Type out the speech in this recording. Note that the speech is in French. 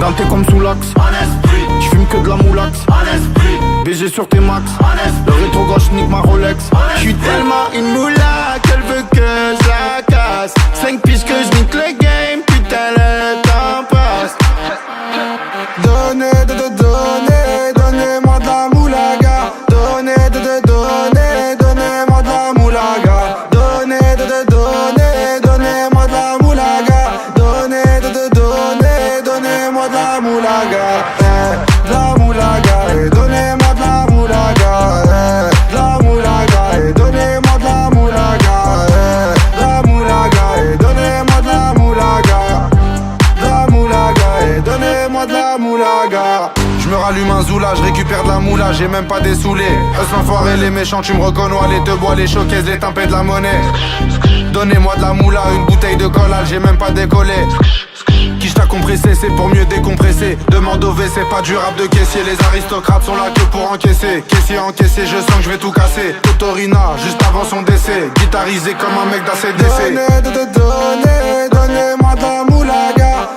Planté comme sous l'axe. J'fume que de la moulax. BG sur tes max. Le rétro gauche nique ma Rolex. J'suis tellement une moula qu'elle veut que je la casse. 5 piges que je nique le game. Putain le temps passe. Donnez-moi de la moulaga. Donnez-moi de la moulaga. Donnez-moi de la moulaga. Donnez-moi de la moulaga. De la moulaga. Donnez-moi de la moulaga. De la moulaga. Donnez-moi de la moulaga. De la moulaga. Donnez-moi de la moulaga. De la moulaga. Donnez-moi de la moulaga. Je me rallume un zoula, je récupère de la moula, j'ai même pas des saoulés. L'enfoiré, les méchants, tu me reconnais, les deux bois, les choquaises, les timpés de la monnaie. Donnez-moi de la moula, une bouteille de collal, j'ai même pas décollé. Qui t'a compressé, c'est pour mieux décompresser. Demande au WC, pas du rap de caissier. Les aristocrates sont là que pour encaisser. Caissier encaissé, je sens que je vais tout casser. Totorina, juste avant son décès. Guitarisé comme un mec d'ACDC. Donnez-moi de la moulaga.